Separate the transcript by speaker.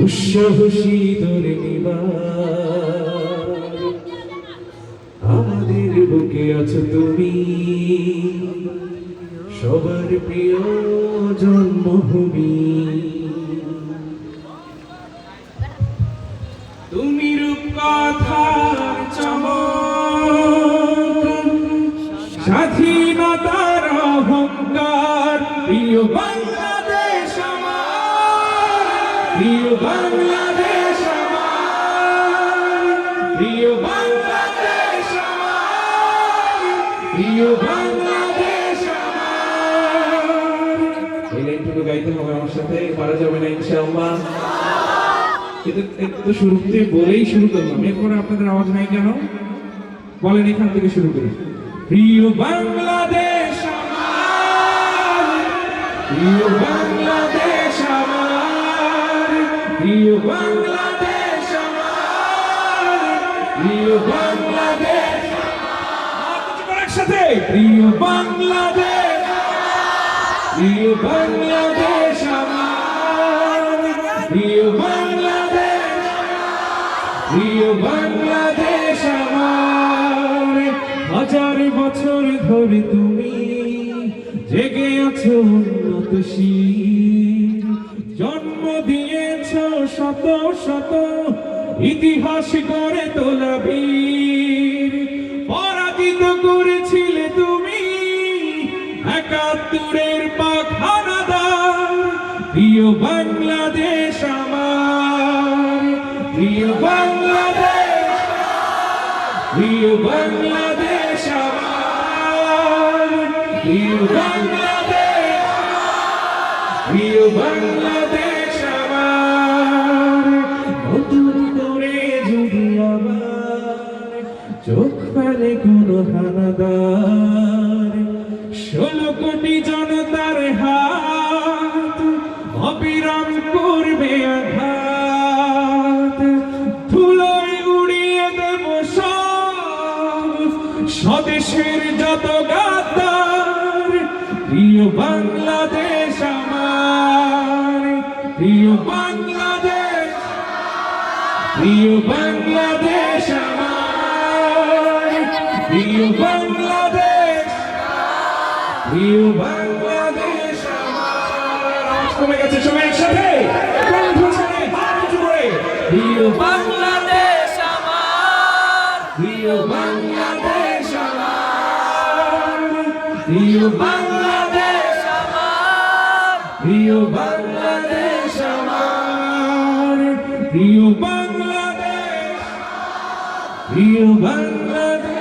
Speaker 1: দুঃসহ শীতল নিবার আমাদের বুকে আছো তুমি, সবার প্রিয় জন্মভূমি। তুমি রূপকথার চমক, স্বাধীনতার অহংকার, প্রিয় বাংলাদেশ আমার, প্রিয় বাংলাদেশ আমার, প্রিয় বাংলাদেশ আমার, প্রিয় বাংলাদেশ আমার। এই লাইনটুকু গাইতে হবে আমার সাথে, পারা যাবে না ইনশাআল্লাহ। এটা শুরুতে বলেই শুরু করলাম, এরপরে আপনাদের আওয়াজ নাই কেন? বলেন এখান থেকে শুরু করি। প্রিয় বাংলাদেশ আমার, প্রিয় বাংলাদেশ আমার, প্রিয় বাংলাদেশ আমার, প্রিয় বাংলাদেশ একসাথে। প্রিয় বাংলাদেশ, প্রিয় বাংলাদেশ আমার, প্রিয় বাংলাদেশ, প্রিয় বাংলাদেশ আমার। হাজার বছর ধরে তুমি জেগে আছো উন্নতশীল, জন্ম দিয়েছ শত শত ইতিহাস গড়ে তোলা বীর। পরাজিত করেছিলে তুমি একাত্তরের পাক হানাদার। প্রিয় বাংলাদেশ আমার, প্রিয় বাংলাদেশ, প্রিয় বাংলাদেশ আমার, প্রিয় বাংলাদেশ, প্রিয় বাংলাদেশ আমার। নতুন করে যদি আবার চোখ ফেলে কোনো হানাদার, 16 কোটি জনতার হাত অবিরাম করবে আঘাত। ধুলোয় উড়িয়ে দেব সব স্বদেশের যত গাদ্দার। প্রিয় বাংলাদেশ আমার, প্রিয় বাংলাদেশ, প্রিয় বাংলাদেশ আমার, প্রিয় বাংলাদেশ, প্রিয় বাংলাদেশ আমার। কমে গেছে সবাই একসাথে প্রিয়
Speaker 2: বাংলাদেশ আমার,
Speaker 1: প্রিয় বাংলাদেশ আমার, প্রিয়
Speaker 2: বাংলাদেশ আমার,
Speaker 1: প্রিয় বাংলাদেশ আমার, প্রিয় বাংলাদেশ, প্রিয় বাংলাদেশ।